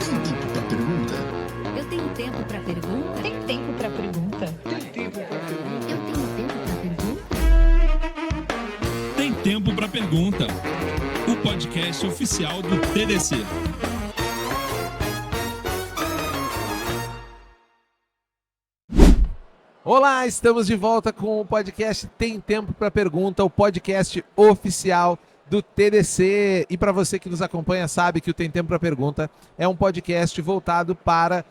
Tem tempo para pergunta? Eu tenho tempo para pergunta? Tem tempo para pergunta? Tem tempo para pergunta? Eu tenho tempo para pergunta? Tem Tempo para Pergunta, o podcast oficial do TDC. Olá, estamos de volta com o podcast Tem Tempo para Pergunta, o podcast oficial do TDC. E para você que nos acompanha sabe que o Tem Tempo para Pergunta é um podcast voltado para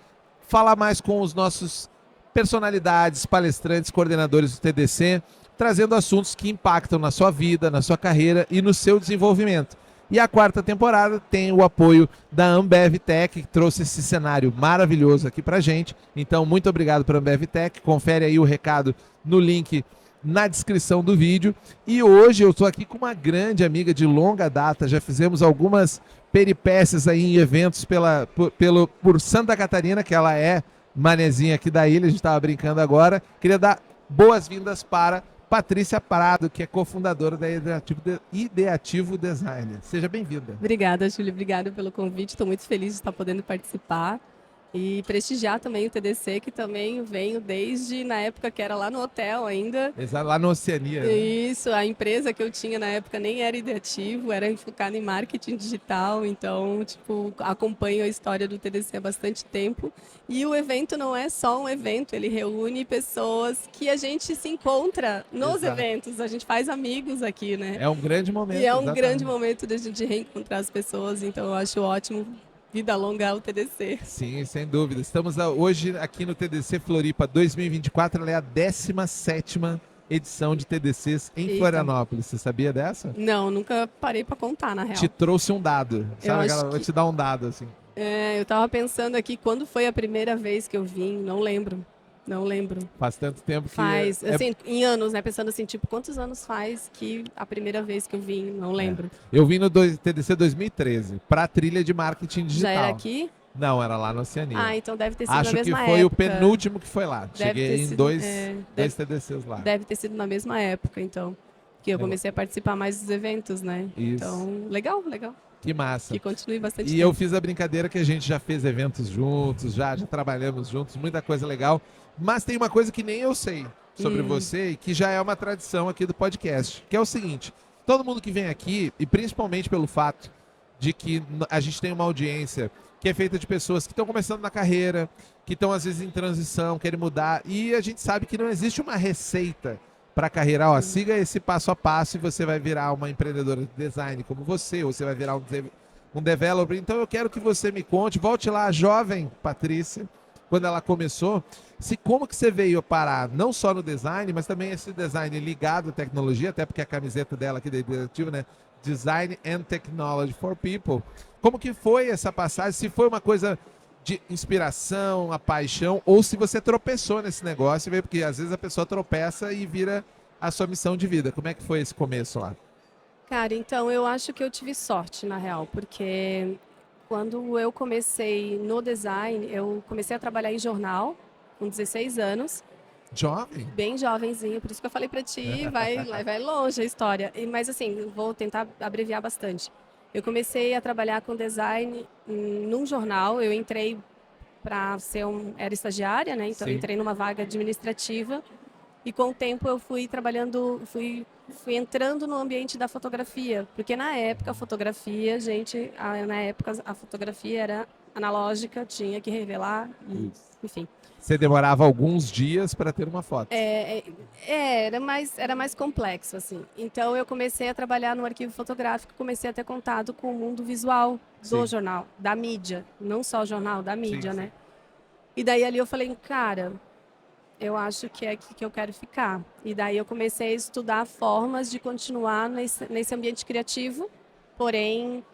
falar mais com os nossos personalidades, palestrantes, coordenadores do TDC, trazendo assuntos que impactam na sua vida, na sua carreira e no seu desenvolvimento. E a quarta temporada tem o apoio da Ambev Tech, que trouxe esse cenário maravilhoso aqui pra gente. Então, muito obrigado para a Ambev Tech. Confere aí o recado no link na descrição do vídeo. E hoje eu estou aqui com uma grande amiga de longa data. Já fizemos algumas peripécias aí em eventos por Santa Catarina, que ela é manezinha aqui da ilha. A gente estava brincando agora. Queria dar boas-vindas para Patrícia Prado, que é cofundadora da Ideativo Design. Seja bem-vinda. Obrigada, Júlia. Obrigada pelo convite. Estou muito feliz de estar podendo participar e prestigiar também o TDC, que também venho desde na época que era lá no hotel ainda. Exato, lá no Oceania. Né? Isso, a empresa que eu tinha na época nem era Ideativo, era focada em marketing digital, então, acompanho a história do TDC há bastante tempo. E o evento não é só um evento, ele reúne pessoas que a gente se encontra nos Exato. eventos, a gente faz amigos aqui, né? É um grande momento. E é um exatamente. grande momento de a gente reencontrar as pessoas, então eu acho ótimo. Vida longa ao TDC. Sim, sem dúvida. Estamos hoje aqui no TDC Floripa 2024, ela é a 17ª edição de TDCs em Eita. Florianópolis. Você sabia dessa? Não, nunca parei pra contar, na real. Te trouxe um dado. Sabe acho aquela, Vou que- te dar um dado, assim. Eu tava pensando aqui, quando foi a primeira vez que eu vim? Não lembro. Faz tanto tempo que... Faz, assim, em anos, né? Pensando assim, quantos anos faz que a primeira vez que eu vim? Não lembro. Eu vim no TDC 2013, para a trilha de marketing digital. Já era aqui? Não, era lá no Oceania. Ah, então deve ter sido Acho na mesma que época. foi o penúltimo que foi lá. Deve Cheguei ter em sido- dois deve- TDCs lá. Deve ter sido na mesma época, então. Que eu comecei a participar mais dos eventos, né? Isso. Então, legal. Que massa. Que continue bastante E tempo. eu fiz a brincadeira que a gente já fez eventos juntos, já trabalhamos juntos, muita coisa legal. Mas tem uma coisa que nem eu sei sobre você e que já é uma tradição aqui do podcast, que é o seguinte: todo mundo que vem aqui, e principalmente pelo fato de que a gente tem uma audiência que é feita de pessoas que estão começando na carreira, que estão às vezes em transição, querem mudar, e a gente sabe que não existe uma receita para a carreira. Ó, siga esse passo a passo e você vai virar uma empreendedora de design como você, ou você vai virar um developer. Então eu quero que você me conte, volte lá, a jovem Patrícia, quando ela começou, como que você veio parar, não só no design, mas também esse design ligado à tecnologia, até porque a camiseta dela aqui da Ideativo, né? Design and Technology for People. Como que foi essa passagem? Se foi uma coisa de inspiração, a paixão, ou se você tropeçou nesse negócio, porque às vezes a pessoa tropeça e vira a sua missão de vida. Como é que foi esse começo lá? Cara, então eu acho que eu tive sorte, na real, porque quando eu comecei no design, eu comecei a trabalhar em jornal com 16 anos, Jovem? bem jovenzinho, por isso que eu falei pra ti, vai longe a história. Mas assim, vou tentar abreviar bastante. Eu comecei a trabalhar com design num jornal, eu entrei para era estagiária, né? Então Sim. eu entrei numa vaga administrativa e com o tempo eu fui trabalhando, fui entrando no ambiente da fotografia, porque na época a fotografia, na época a fotografia era analógica, tinha que revelar, enfim. Você demorava alguns dias para ter uma foto. Era mais complexo, assim. Então eu comecei a trabalhar no arquivo fotográfico, comecei a ter contato com o mundo visual do Sim. jornal, da mídia, não só o jornal, da mídia, Sim, né? E daí ali eu falei, cara, eu acho que é aqui que eu quero ficar. E daí eu comecei a estudar formas de continuar nesse ambiente criativo, porém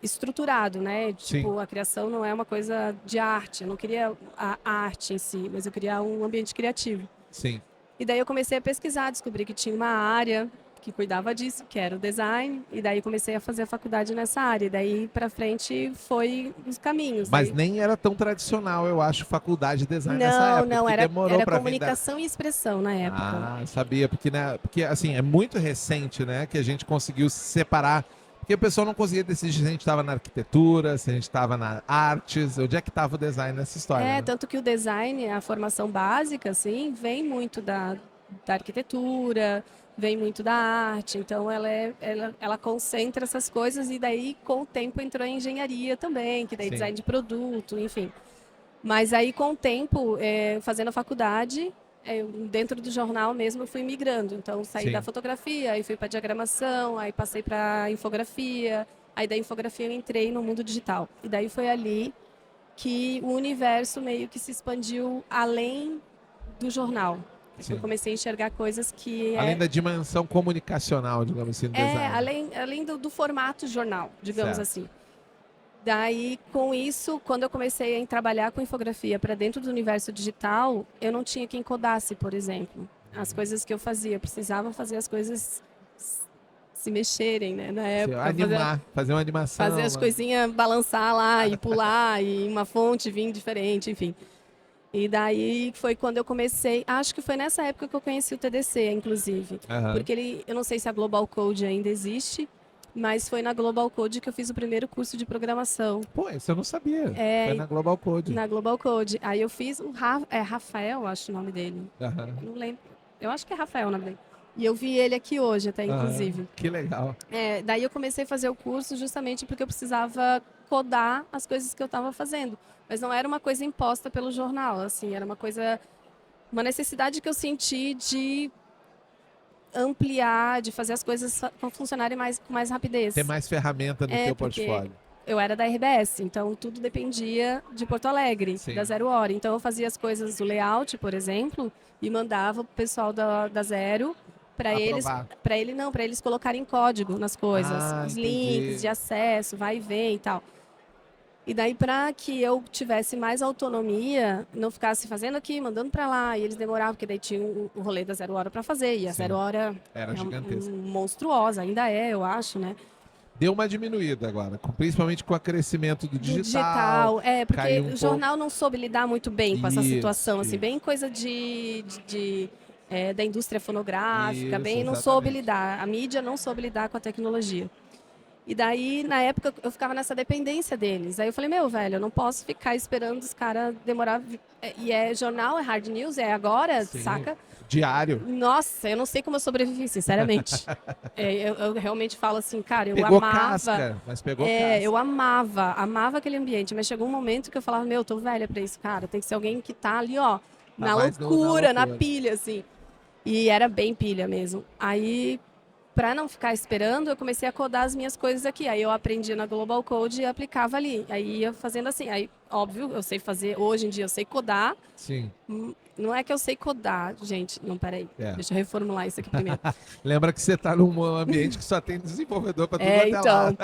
estruturado, né? Sim. A criação não é uma coisa de arte. Eu não queria a arte em si, mas eu queria um ambiente criativo. Sim. E daí eu comecei a pesquisar, descobri que tinha uma área que cuidava disso, que era o design, e daí comecei a fazer a faculdade nessa área. E daí pra frente foi os caminhos. Mas Daí- nem era tão tradicional, eu acho, faculdade de design nessa época. Não, que era demorou pra vir comunicação e expressão na época. Ah, sabia, porque assim, é muito recente, né, que a gente conseguiu se separar. Porque o pessoal não conseguia decidir se a gente estava na arquitetura, se a gente estava na artes, onde é que estava o design nessa história. É, né? tanto que o design, a formação básica, assim, vem muito da arquitetura, vem muito da arte, então ela concentra essas coisas e daí com o tempo entrou em engenharia também, que daí Sim. design de produto, enfim. Mas aí com o tempo, fazendo a faculdade, dentro do jornal mesmo eu fui migrando, então saí Sim. da fotografia, aí fui para diagramação, aí passei para infografia, aí da infografia eu entrei no mundo digital. E daí foi ali que o universo meio que se expandiu além do jornal. Sim. Eu comecei a enxergar coisas que Além da dimensão comunicacional, digamos assim, do design. além do formato jornal, digamos Certo. assim. Daí, com isso, quando eu comecei a trabalhar com infografia para dentro do universo digital, eu não tinha quem codasse, por exemplo. As coisas que eu fazia, eu precisava fazer as coisas se mexerem, né? Na época, Fazer uma animação. fazer as uma- coisinhas balançar lá e pular e uma fonte vir diferente, enfim. E daí foi quando eu comecei, acho que foi nessa época que eu conheci o TDC, inclusive. Aham. Porque eu não sei se a Global Code ainda existe, mas foi na Global Code que eu fiz o primeiro curso de programação. Pô, isso eu não sabia. É, Foi na Global Code. Na Global Code. Aí eu fiz Rafael, acho o nome dele. Aham. Eu não lembro. Eu acho que é Rafael o nome dele. E eu vi ele aqui hoje até, inclusive. Aham. Que legal. Daí eu comecei a fazer o curso justamente porque eu precisava codar as coisas que eu estava fazendo. Mas não era uma coisa imposta pelo jornal, assim, era uma necessidade que eu senti de ampliar, de fazer as coisas funcionarem com mais rapidez. Ter mais ferramenta no teu porque portfólio. eu era da RBS, então tudo dependia de Porto Alegre, Sim. da Zero Hora. Então eu fazia as coisas do layout, por exemplo, e mandava pro pessoal da Zero para eles colocarem código nas coisas, os Entendi. links de acesso, vai e vem e tal. E daí, para que eu tivesse mais autonomia, não ficasse fazendo aqui, mandando para lá, e eles demoravam, porque daí tinha o rolê da Zero Hora para fazer, e a Sim. Zero Hora Era gigantesca. monstruosa, ainda é, eu acho, né? Deu uma diminuída agora, principalmente com o crescimento do Do digital. porque caiu um o jornal não soube lidar muito bem com essa Isso, situação, assim, isso. bem coisa da indústria fonográfica, Isso, bem não soube exatamente. lidar, a mídia não soube lidar com a tecnologia. E daí, na época, eu ficava nessa dependência deles. Aí eu falei, meu, velho, eu não posso ficar esperando os caras demorar. E jornal, é hard news, é agora, Sim. saca? Diário. Nossa, eu não sei como eu sobrevivi, sinceramente. Eu realmente falo assim, cara, eu Pegou amava. casca, mas pegou casca. Eu amava aquele ambiente, mas chegou um momento que eu falava, meu, tô velha pra isso, cara. Tem que ser alguém que tá ali, ó, na mais loucura, na na loucura. pilha, assim. E era bem pilha mesmo. Aí, pra não ficar esperando, eu comecei a codar as minhas coisas aqui. Aí eu aprendi na Global Code e aplicava ali. Aí ia fazendo assim. Aí, óbvio, eu sei fazer, hoje em dia eu sei codar. Sim. Não é que eu sei codar, gente. Não, peraí. É. Deixa eu reformular isso aqui primeiro. Lembra que você tá num ambiente que só tem desenvolvedor para tudo até lá. Então,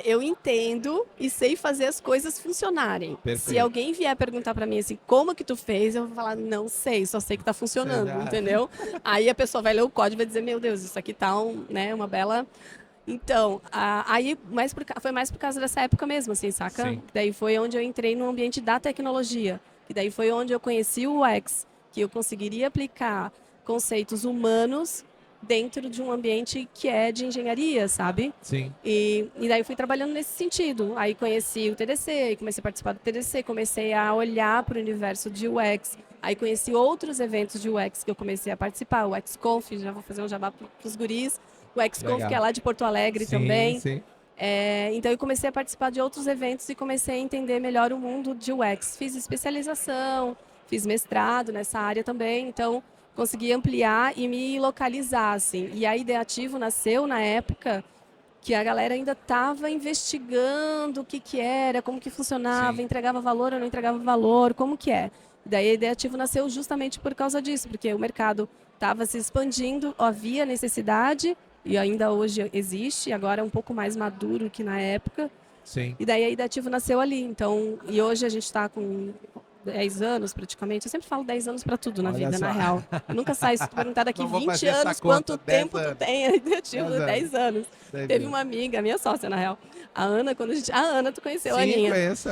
eu entendo e sei fazer as coisas funcionarem. Perfeito. Se alguém vier perguntar pra mim assim, como que tu fez? Eu vou falar, não sei, só sei que tá funcionando, Será? entendeu? Aí a pessoa vai ler o código e vai dizer, meu Deus, isso aqui tá uma bela... Então, aí foi mais por causa dessa época mesmo, assim, saca? Sim. Daí foi onde eu entrei no ambiente da tecnologia. E daí foi onde eu conheci o UX, que eu conseguiria aplicar conceitos humanos dentro de um ambiente que é de engenharia, sabe? Sim. E daí eu fui trabalhando nesse sentido. Aí conheci o TDC, comecei a participar do TDC, comecei a olhar para o universo de UX. Aí conheci outros eventos de UX que eu comecei a participar. O XConf, já vou fazer um jabá para os guris. O XConf, Legal. que é lá de Porto Alegre também. Sim. Então eu comecei a participar de outros eventos e comecei a entender melhor o mundo de UX. Fiz especialização, fiz mestrado nessa área também, então consegui ampliar e me localizar, assim. E a Ideativo nasceu na época que a galera ainda estava investigando o que era, como que funcionava, Sim. entregava valor ou não entregava valor, como que é. Daí a Ideativo nasceu justamente por causa disso, porque o mercado estava se expandindo, havia necessidade, e ainda hoje existe, agora é um pouco mais maduro que na época. Sim. E daí a Ideativo nasceu ali. Então, e hoje a gente está com 10 anos praticamente. Eu sempre falo 10 anos para tudo na Olha vida, só. na real. Eu nunca saio se tu perguntar daqui Não vou 20 fazer essa anos, conta, quanto 10 tempo tu anos. tem ideativo? 10 10 anos. 10 Teve anos. uma amiga, minha sócia, na real. A Ana, a Ana, tu conheceu a Sim, Aninha. conheço.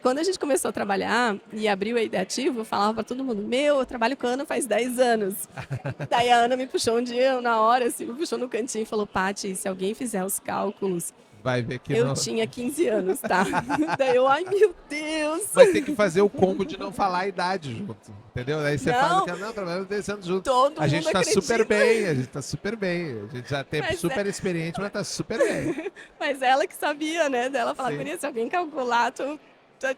Quando a gente começou a trabalhar e abriu a Ideativo, eu falava para todo mundo, eu trabalho com a Ana faz 10 anos. Daí a Ana me puxou um dia, na hora, assim, me puxou no cantinho e falou, Paty, se alguém fizer os cálculos, Vai ver que eu não. tinha 15 anos, tá? Daí eu, ai meu Deus. Mas tem que fazer o combo de não falar a idade junto, entendeu? Aí você faz Não. o que não, trabalhando 10 anos junto. Todo A gente mundo tá acredita. super bem, a gente tá super bem. A gente já teve Mas super experiente, mas tá super bem. Mas ela que sabia, né? Daí ela falava, Sim. Maria, se alguém calcular, tu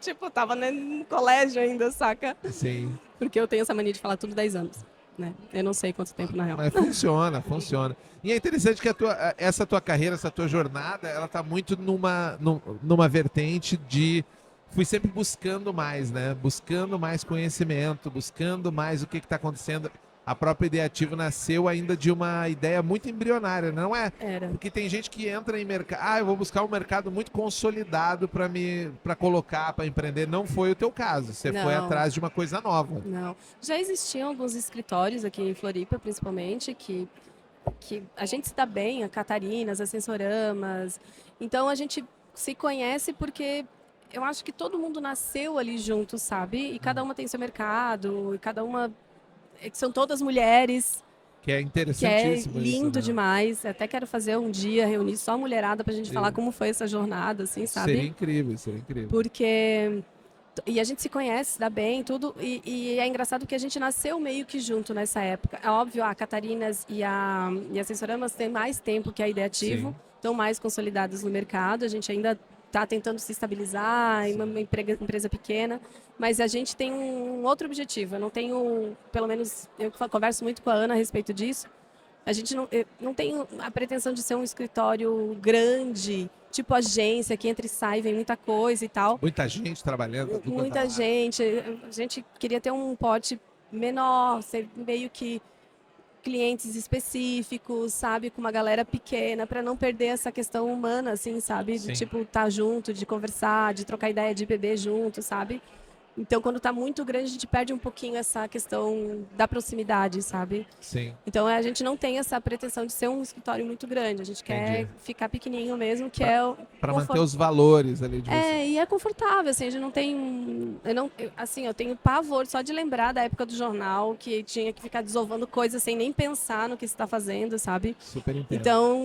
tipo, tava no colégio ainda, saca? Sim. Porque eu tenho essa mania de falar tudo 10 anos, né? Eu não sei quanto tempo na real. Mas funciona. E é interessante que essa tua carreira, essa tua jornada, ela tá muito numa vertente de... Fui sempre buscando mais, né? Buscando mais conhecimento, buscando mais o que está acontecendo. A própria Ideativo nasceu ainda de uma ideia muito embrionária, não é? Era. Porque tem gente que entra em mercado, eu vou buscar um mercado muito consolidado para colocar, para empreender. Não foi o teu caso, você foi Não. atrás de uma coisa nova. Não. Já existiam alguns escritórios aqui em Floripa, principalmente, que a gente se dá bem, a Catarinas, a Sensoramas. Então a gente se conhece porque eu acho que todo mundo nasceu ali junto, sabe? E cada uma tem seu mercado, e cada uma são todas mulheres, Que é que é interessantíssimo lindo isso, né? demais. Até quero fazer um dia, reunir só a mulherada pra gente Sim. falar como foi essa jornada, assim, sabe? Seria incrível, seria incrível. Porque... E a gente se conhece, se dá bem, tudo. E é engraçado que a gente nasceu meio que junto nessa época. É óbvio, a Catarinas e a Sensoramas têm mais tempo que a Ideativo, Sim. estão mais consolidadas no mercado. A gente ainda está tentando se estabilizar em uma empresa pequena. Mas a gente tem um outro objetivo. Eu não tenho, pelo menos, eu converso muito com a Ana a respeito disso. A gente não tem a pretensão de ser um escritório grande, tipo agência, que entra e sai, vem muita coisa e tal. Muita gente trabalhando. tudo Muita quanto é lado. gente. A gente queria ter um pote menor, ser meio que clientes específicos, sabe? Com uma galera pequena, para não perder essa questão humana, assim, sabe? De, Sim. tipo, estar junto, de conversar, de trocar ideia, de beber junto, sabe? Então, quando está muito grande, a gente perde um pouquinho essa questão da proximidade, sabe? Sim. Então, a gente não tem essa pretensão de ser um escritório muito grande. A gente quer Entendi. ficar pequenininho mesmo, que é o Para confort- manter os valores ali de você. e é confortável, assim, a gente não tem... eu tenho pavor só de lembrar da época do jornal, que tinha que ficar desovando coisas sem nem pensar no que você está fazendo, sabe? Super entendo. Então,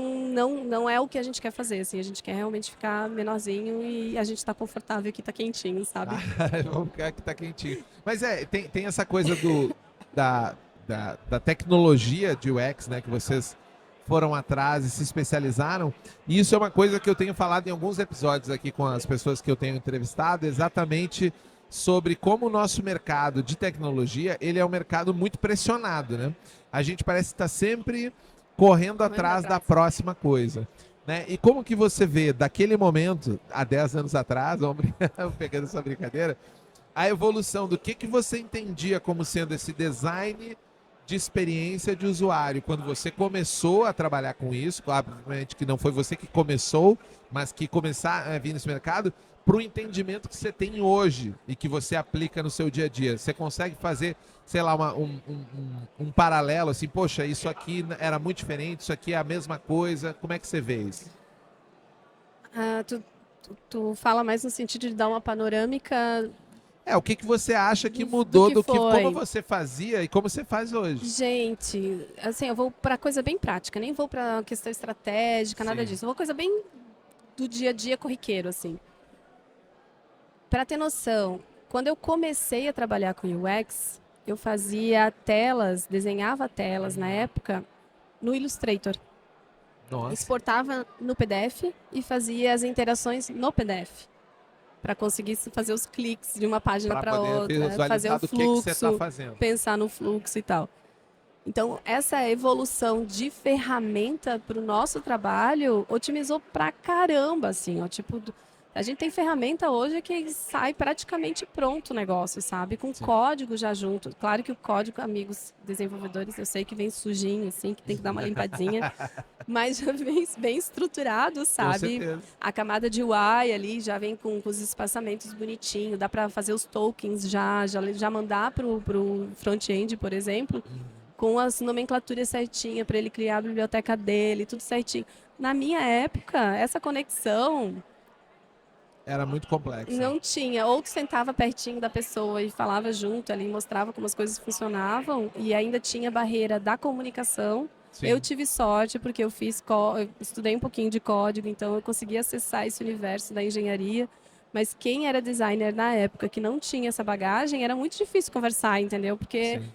não é o que a gente quer fazer, assim, a gente quer realmente ficar menorzinho e a gente está confortável aqui, tá quentinho, sabe? Vamos ficar que tá quentinho. Mas tem essa coisa da tecnologia de UX, né? Que vocês foram atrás e se especializaram. E isso é uma coisa que eu tenho falado em alguns episódios aqui com as pessoas que eu tenho entrevistado, exatamente sobre como o nosso mercado de tecnologia, ele é um mercado muito pressionado, né? A gente parece estar sempre correndo atrás da próxima coisa. Né? E como que você vê daquele momento, há 10 anos atrás, pegando essa brincadeira, a evolução do que você entendia como sendo esse design de experiência de usuário, quando você começou a trabalhar com isso, obviamente que não foi você que começou, mas que começar a vir nesse mercado, para o entendimento que você tem hoje e que você aplica no seu dia a dia. Você consegue fazer, sei lá, um paralelo, assim, poxa, isso aqui era muito diferente, isso aqui é a mesma coisa, como é que você vê isso? Tu fala mais no sentido de dar uma panorâmica. O que você acha que Do mudou que do que foi. como você fazia e como você faz hoje? Gente, assim, eu vou para coisa bem prática, nem vou para questão estratégica, nada Sim. disso. Eu vou coisa bem do dia a dia corriqueiro, assim. Para ter noção, quando eu comecei a trabalhar com UX, eu fazia telas, desenhava telas na época no Illustrator. Nossa, Exportava no PDF e fazia as interações no PDF. Para conseguir fazer os cliques de uma página para outra, fazer o do que você está fluxo, fazendo. pensar no fluxo e tal. Então, essa evolução de ferramenta para o nosso trabalho otimizou pra caramba, assim, ó, tipo, a gente tem ferramenta hoje que sai praticamente pronto o negócio, sabe? Com código já junto. Claro que o código, amigos desenvolvedores, eu sei que vem sujinho, assim, que tem que dar uma limpadinha. mas já vem bem estruturado, Com sabe? certeza. A camada de UI ali já vem com os espaçamentos bonitinhos, dá para fazer os tokens já mandar pro front-end, por exemplo, com as nomenclaturas certinhas para ele criar a biblioteca dele, tudo certinho. Na minha época, essa conexão Era muito complexo. não tinha. Ou tu sentava pertinho da pessoa e falava junto ali, mostrava como as coisas funcionavam, e ainda tinha a barreira da comunicação. Sim. Eu tive sorte porque eu eu estudei um pouquinho de código, então eu consegui acessar esse universo da engenharia. Mas quem era designer na época que não tinha essa bagagem, era muito difícil conversar, entendeu? Porque Sim.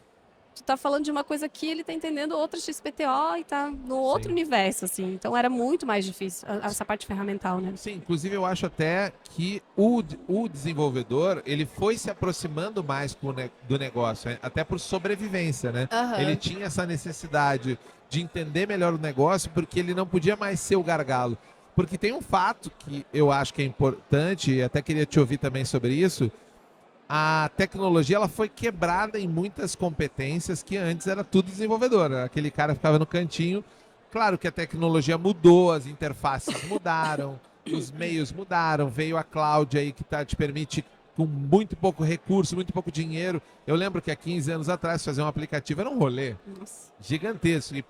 tu tá falando de uma coisa aqui, ele tá entendendo outra XPTO e tá no outro Sim. universo, assim. Então era muito mais difícil essa parte ferramental, né? Sim, inclusive eu acho até que o desenvolvedor, ele foi se aproximando mais do negócio, né? Até por sobrevivência, né? Aham. Ele tinha essa necessidade de entender melhor o negócio, porque ele não podia mais ser o gargalo. Porque tem um fato que eu acho que é importante, e até queria te ouvir também sobre isso. A tecnologia ela foi quebrada em muitas competências que antes era tudo desenvolvedor. Aquele cara ficava no cantinho. Claro que a tecnologia mudou, as interfaces mudaram, os meios mudaram. Veio a cloud aí que te permite, com muito pouco recurso, muito pouco dinheiro. Eu lembro que há 15 anos atrás fazer um aplicativo era um rolê Nossa, gigantesco e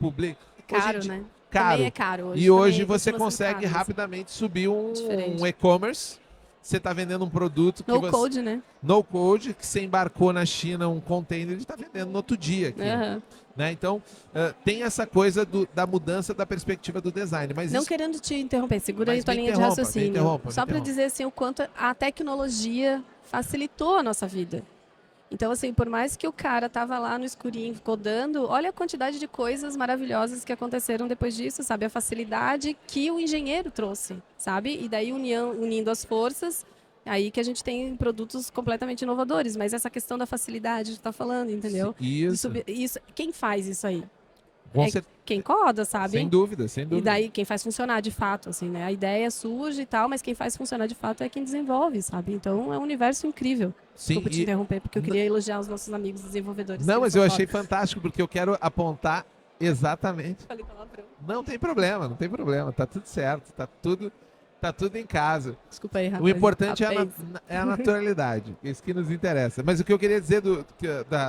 caro, Hoje em né? caro. Também é caro hoje. E hoje também você continua sendo consegue caro, mas rapidamente subir Diferente. um e-commerce. Você está vendendo um produto que No você code, né? no code, que você embarcou na China um container, ele está vendendo no outro dia aqui. Aham. Né? Então, tem essa coisa da mudança da perspectiva do design. Mas Não isso, querendo te interromper, segura aí Mas tua me linha de interrompa, me raciocínio. interrompa, me Só para interrompa. dizer assim o quanto a tecnologia facilitou a nossa vida. Então, assim, por mais que o cara tava lá no escurinho codando, olha a quantidade de coisas maravilhosas que aconteceram depois disso, sabe? A facilidade que o engenheiro trouxe, sabe? E daí unindo as forças, aí que a gente tem produtos completamente inovadores. Mas essa questão da facilidade, tu tá falando, entendeu? Isso. Isso, quem faz isso aí? Com É cer- quem coda, sabe? Sem dúvida, sem E dúvida. daí quem faz funcionar de fato, assim, né? A ideia surge e tal, mas quem faz funcionar de fato é quem desenvolve, sabe? Então é um universo incrível. Sim, Desculpa te e- interromper, porque eu queria elogiar os nossos amigos desenvolvedores. Não, que mas eles eu são achei foda. fantástico, porque eu quero apontar exatamente. Falei palavrão. Não tem problema, não tem problema. Tá tudo certo, tá tudo em casa. Desculpa aí, rapaz. O importante é Rapaz. é a naturalidade, isso que nos interessa. Mas o que eu queria dizer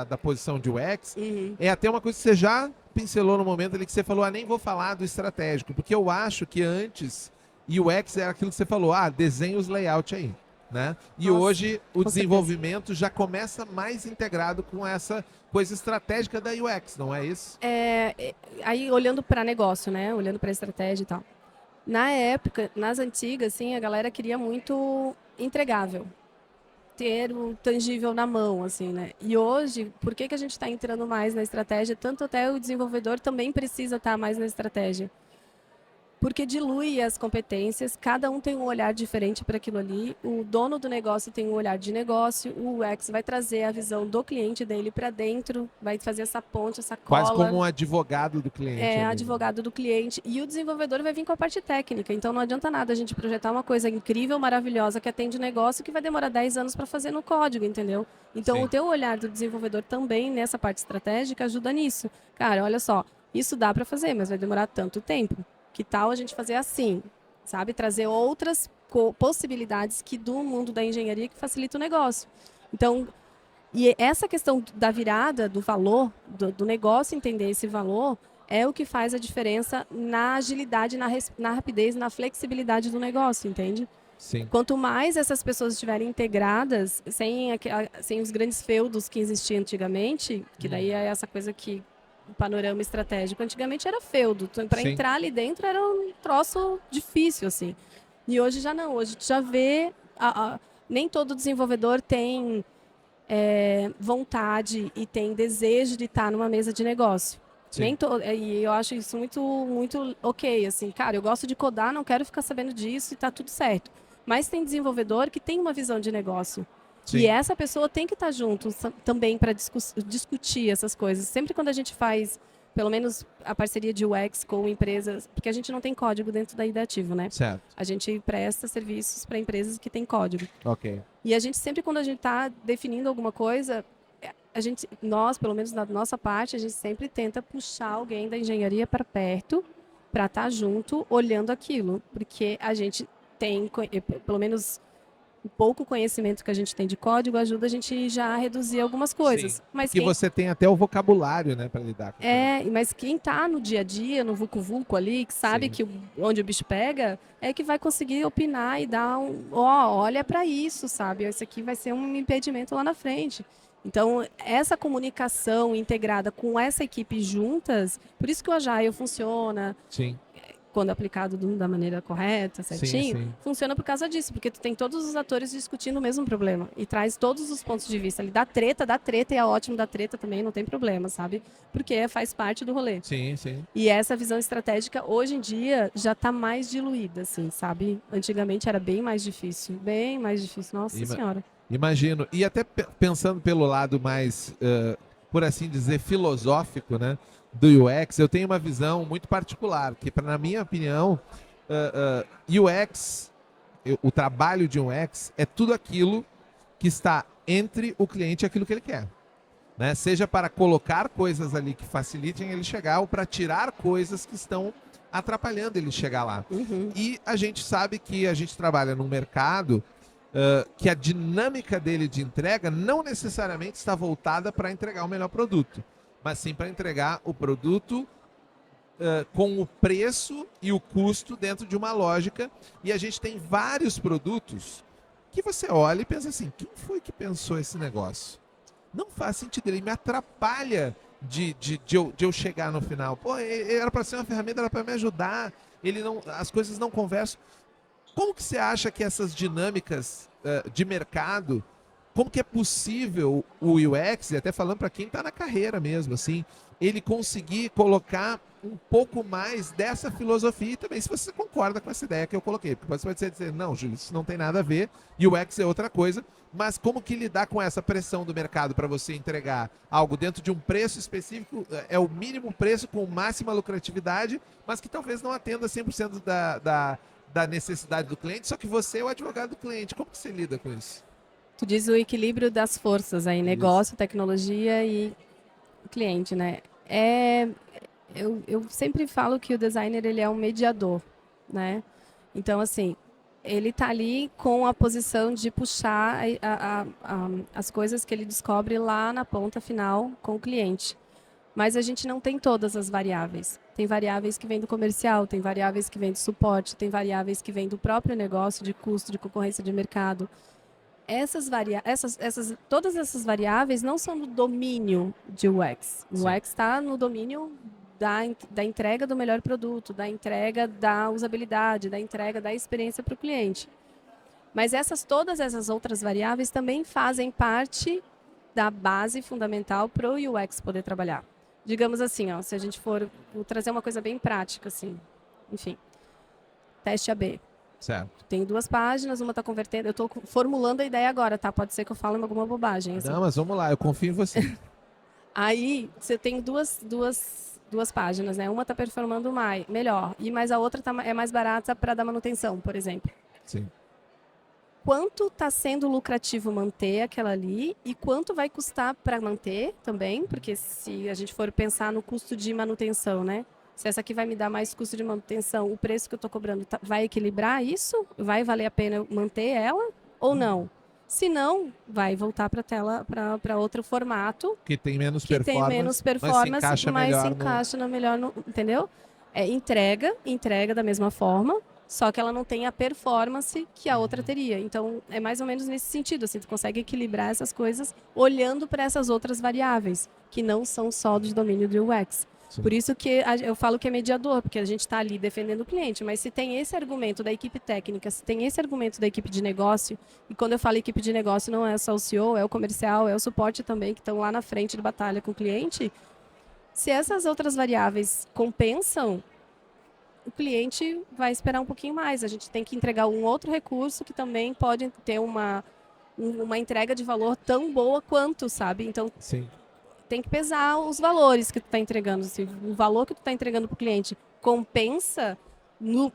da posição de UX Uhum. é até uma coisa que você já pincelou no momento ali que você falou, nem vou falar do estratégico, porque eu acho que antes UX era aquilo que você falou, desenha os layout aí, né? E Nossa, hoje o com desenvolvimento já começa mais integrado com essa coisa estratégica da UX, não é isso? Aí olhando para negócio, né? Olhando para estratégia e tal. Na época, nas antigas, assim, a galera queria muito entregável. Ter o tangível na mão, assim, né? E hoje, por que a gente está entrando mais na estratégia? Tanto até o desenvolvedor também precisa estar mais na estratégia. Porque dilui as competências, cada um tem um olhar diferente para aquilo ali. O dono do negócio tem um olhar de negócio, o UX vai trazer a visão do cliente dele para dentro, vai fazer essa ponte, essa cola. Quase como um advogado do cliente. É, ali. advogado do cliente. E o desenvolvedor vai vir com a parte técnica. Então não adianta nada a gente projetar uma coisa incrível, maravilhosa, que atende o negócio, que vai demorar 10 anos para fazer no código, entendeu? Então Sim. o teu olhar do desenvolvedor também nessa parte estratégica ajuda nisso. Cara, olha só, isso dá para fazer, mas vai demorar tanto tempo. Que tal a gente fazer assim, sabe? Trazer outras possibilidades que do mundo da engenharia que facilita o negócio. Então, e essa questão da virada do valor, do negócio entender esse valor, é o que faz a diferença na agilidade, na rapidez, na flexibilidade do negócio, entende? Sim. Quanto mais essas pessoas estiverem integradas, sem os grandes feudos que existiam antigamente, que daí é essa coisa que o panorama estratégico antigamente era feudo, para Sim. entrar ali dentro era um troço difícil, assim. E hoje já não, hoje tu já vê, nem todo desenvolvedor tem vontade e tem desejo de estar numa mesa de negócio. Sim. E eu acho isso muito, muito ok, assim, cara, eu gosto de codar, não quero ficar sabendo disso e tá tudo certo. Mas tem desenvolvedor que tem uma visão de negócio. Sim. E essa pessoa tem que estar junto também para discutir essas coisas. Sempre quando a gente faz, pelo menos a parceria de UX com empresas, porque a gente não tem código dentro da Ideativo, né? Certo. A gente presta serviços para empresas que têm código. Ok. E a gente sempre, quando a gente está definindo alguma coisa, nós, pelo menos na nossa parte, a gente sempre tenta puxar alguém da engenharia para perto para estar junto olhando aquilo, porque a gente tem, pelo menos o pouco conhecimento que a gente tem de código ajuda a gente já a reduzir algumas coisas. Sim. Mas E você tem até o vocabulário, né, para lidar com isso. mas quem tá no dia a dia, no vulco-vulco ali, que sabe Sim. que onde o bicho pega, é que vai conseguir opinar e dar olha para isso, sabe? Isso aqui vai ser um impedimento lá na frente. Então, essa comunicação integrada com essa equipe juntas, por isso que o Agile funciona, Sim. quando aplicado da maneira correta, certinho, sim. funciona por causa disso, porque tu tem todos os atores discutindo o mesmo problema e traz todos os pontos de vista. Ele dá treta e é ótimo da treta também, não tem problema, sabe? Porque faz parte do rolê. Sim, sim. E essa visão estratégica, hoje em dia, já está mais diluída, assim, sabe? Antigamente era bem mais difícil, nossa senhora. Imagino. E até pensando pelo lado mais, por assim dizer, filosófico, né, do UX, eu tenho uma visão muito particular, que na minha opinião, UX, o trabalho de um UX é tudo aquilo que está entre o cliente e aquilo que ele quer. Né? Seja para colocar coisas ali que facilitem ele chegar ou para tirar coisas que estão atrapalhando ele chegar lá. Uhum. E a gente sabe que a gente trabalha num mercado que a dinâmica dele de entrega não necessariamente está voltada para entregar o melhor produto, mas sim para entregar o produto com o preço e o custo dentro de uma lógica. E a gente tem vários produtos que você olha e pensa assim, quem foi que pensou esse negócio? Não faz sentido, ele me atrapalha de eu chegar no final. Pô, era para ser uma ferramenta, era para me ajudar, as coisas não conversam. Como que você acha que essas dinâmicas de mercado, como que é possível o UX, e até falando para quem está na carreira mesmo, assim, ele conseguir colocar um pouco mais dessa filosofia e também se você concorda com essa ideia que eu coloquei. Porque você pode dizer, não, Júlio, isso não tem nada a ver, UX é outra coisa, mas como que lidar com essa pressão do mercado para você entregar algo dentro de um preço específico, é o mínimo preço com máxima lucratividade, mas que talvez não atenda 100% da necessidade do cliente, só que você é o advogado do cliente. Como que você lida com isso? Tu diz o equilíbrio das forças aí, negócio, tecnologia e cliente, né? Eu sempre falo que o designer ele é um mediador, né? Então, assim, ele está ali com a posição de puxar as coisas que ele descobre lá na ponta final com o cliente. Mas a gente não tem todas as variáveis. Tem variáveis que vêm do comercial, tem variáveis que vêm do suporte, tem variáveis que vêm do próprio negócio, de custo, de concorrência de mercado. Todas essas variáveis não são do domínio de UX. O UX está no domínio da entrega do melhor produto, da entrega da usabilidade, da entrega da experiência para o cliente. Mas todas essas outras variáveis também fazem parte da base fundamental para o UX poder trabalhar. Digamos assim, ó, se a gente vou trazer uma coisa bem prática, assim, enfim, teste AB. Certo. Tem 2 páginas, uma está convertendo. Eu estou formulando a ideia agora, tá? Pode ser que eu fale alguma bobagem. Assim. Não, mas vamos lá, eu confio em você. Aí você tem duas páginas, né? Uma está performando melhor, mas a outra é mais barata para dar manutenção, por exemplo. Sim. Quanto está sendo lucrativo manter aquela ali e quanto vai custar para manter também, porque se a gente for pensar no custo de manutenção, né? Se essa aqui vai me dar mais custo de manutenção, o preço que eu estou cobrando vai equilibrar isso? Vai valer a pena manter ela ou não? Se não, vai voltar para a tela, para outro formato. Que tem menos performance, mas se encaixa melhor, entendeu? Entrega da mesma forma, só que ela não tem a performance que a outra teria. Então, é mais ou menos nesse sentido, assim, tu consegue equilibrar essas coisas olhando para essas outras variáveis, que não são só do domínio do UX. Sim. Por isso que eu falo que é mediador, porque a gente está ali defendendo o cliente, mas se tem esse argumento da equipe técnica, se tem esse argumento da equipe de negócio, e quando eu falo equipe de negócio não é só o CEO, é o comercial, é o suporte também, que estão lá na frente de batalha com o cliente, se essas outras variáveis compensam, o cliente vai esperar um pouquinho mais. A gente tem que entregar um outro recurso que também pode ter uma entrega de valor tão boa quanto, sabe? Então, sim. Tem que pesar os valores que tu está entregando. Se o valor que tu está entregando para o cliente compensa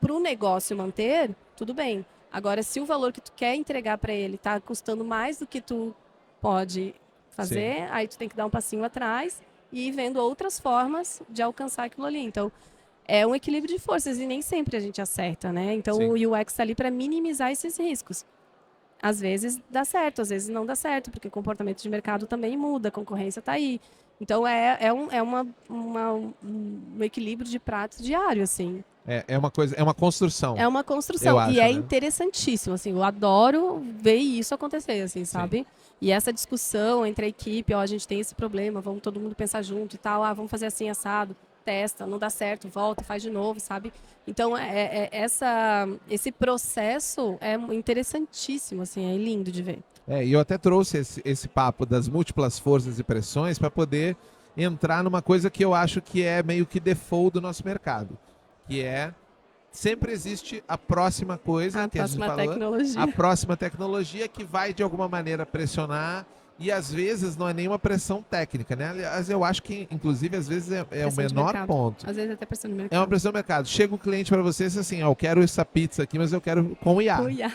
para o negócio manter, tudo bem. Agora, se o valor que tu quer entregar para ele está custando mais do que tu pode fazer, aí tu tem que dar um passinho atrás e ir vendo outras formas de alcançar aquilo ali. Então, é um equilíbrio de forças e nem sempre a gente acerta, né? Então Sim. o UX está ali para minimizar esses riscos. Às vezes dá certo, às vezes não dá certo, porque o comportamento de mercado também muda, a concorrência está aí. Então um equilíbrio de pratos diário, assim. É uma coisa, é uma construção. É uma construção. Eu acho, e é né? interessantíssimo, assim. Eu adoro ver isso acontecer, assim, sabe? E essa discussão entre a equipe, ó, a gente tem esse problema, vamos todo mundo pensar junto e tal. Ah, vamos fazer assim, assado. Testa, não dá certo, volta, faz de novo, sabe? Então, esse processo é interessantíssimo, assim, é lindo de ver. E eu até trouxe esse papo das múltiplas forças e pressões para poder entrar numa coisa que eu acho que é meio que default do nosso mercado, que é sempre existe a próxima coisa A que a gente próxima falou, tecnologia. a próxima tecnologia que vai de alguma maneira pressionar e às vezes não é nenhuma pressão técnica, né? Aliás, eu acho que inclusive às vezes é o Pressão de menor mercado. ponto. Às vezes até pressão no mercado. É uma pressão do mercado. Chega o cliente para você e diz assim, ó, eu quero essa pizza aqui, mas eu quero com IA. Uia.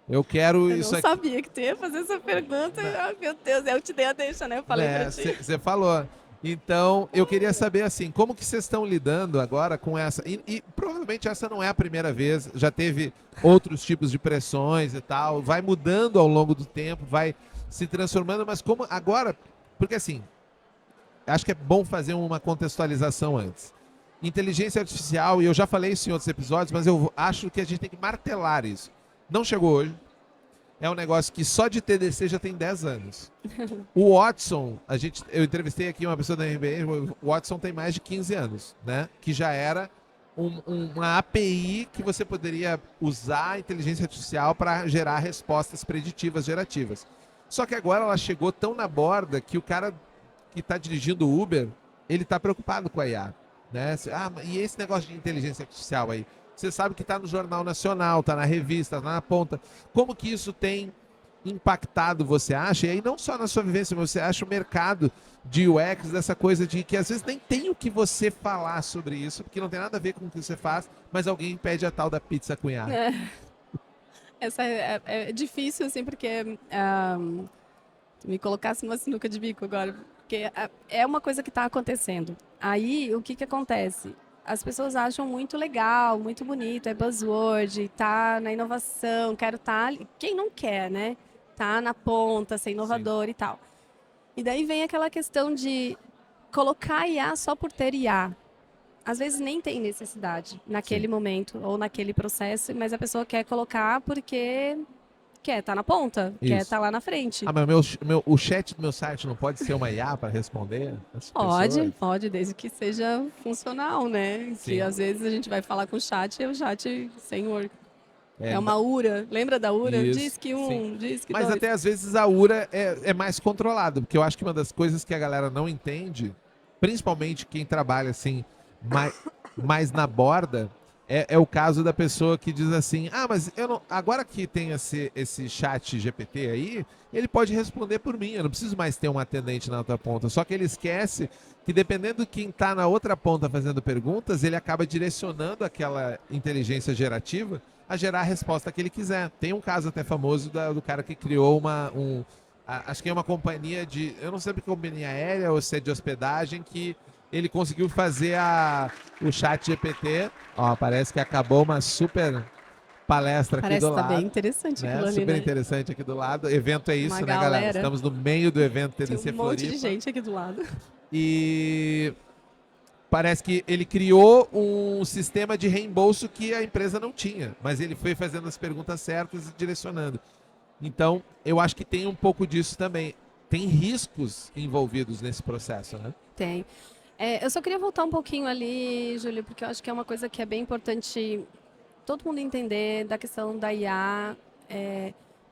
Eu quero Eu isso não aqui. sabia que tu ia fazer essa pergunta. Ai, meu Deus, eu te dei a deixa, né? Eu falei pra ti. Você falou. Então, eu queria saber assim, como que vocês estão lidando agora com essa? E provavelmente essa não é a primeira vez, já teve outros tipos de pressões e tal, vai mudando ao longo do tempo, vai se transformando, mas como agora, porque assim, acho que é bom fazer uma contextualização antes. Inteligência artificial, e eu já falei isso em outros episódios, mas eu acho que a gente tem que martelar isso. Não chegou hoje. É um negócio que só de TDC já tem 10 anos. O Watson, eu entrevistei aqui uma pessoa da RBN, o Watson tem mais de 15 anos, né? Que já era uma API que você poderia usar a inteligência artificial para gerar respostas preditivas gerativas. Só que agora ela chegou tão na borda que o cara que está dirigindo o Uber, ele está preocupado com a IA, né? E esse negócio de inteligência artificial aí? Você sabe que está no Jornal Nacional, está na revista, está na ponta. Como que isso tem impactado, você acha? E aí não só na sua vivência, mas você acha o mercado de UX, dessa coisa de que às vezes nem tem o que você falar sobre isso, porque não tem nada a ver com o que você faz, mas alguém pede a tal da pizza com IA. Essa é difícil, assim, porque me colocasse numa sinuca de bico agora, porque é uma coisa que está acontecendo. Aí, o que acontece? As pessoas acham muito legal, muito bonito, é buzzword, tá na inovação, quero estar... Quem não quer, né? Tá na ponta, ser inovador e tal. E daí vem aquela questão de colocar IA só por ter IA. Às vezes nem tem necessidade naquele momento ou naquele processo, mas a pessoa quer colocar porque quer estar na ponta, quer estar lá na frente. Mas o chat do meu site não pode ser uma IA para responder? Pode, desde que seja funcional, né? Sim. Que às vezes a gente vai falar com o chat e o chat, senhor, é uma URA. Lembra da URA? Isso, Diz que um, diz que Mas dois. até às vezes a URA é mais controlado, porque eu acho que uma das coisas que a galera não entende, principalmente quem trabalha assim mais na borda, é o caso da pessoa que diz assim, mas eu não, agora que tem esse chat GPT aí, ele pode responder por mim, eu não preciso mais ter um atendente na outra ponta. Só que ele esquece que dependendo de quem está na outra ponta fazendo perguntas, ele acaba direcionando aquela inteligência gerativa a gerar a resposta que ele quiser. Tem um caso até famoso do cara que criou acho que é uma companhia de, eu não sei se é companhia aérea ou se é de hospedagem, que ele conseguiu fazer o chat GPT. Ó, parece que acabou uma super palestra aqui do lado. Parece que tá bem interessante aquilo ali, Super né? interessante aqui do lado. Evento é isso, Uma né, galera? galera. Estamos no meio do evento TDC Tem um monte Floripa. de gente aqui do lado. E parece que ele criou um sistema de reembolso que a empresa não tinha, mas ele foi fazendo as perguntas certas e direcionando. Então, eu acho que tem um pouco disso também. Tem riscos envolvidos nesse processo, né? Tem. Eu só queria voltar um pouquinho ali, Júlio, porque eu acho que é uma coisa que é bem importante todo mundo entender da questão da IA.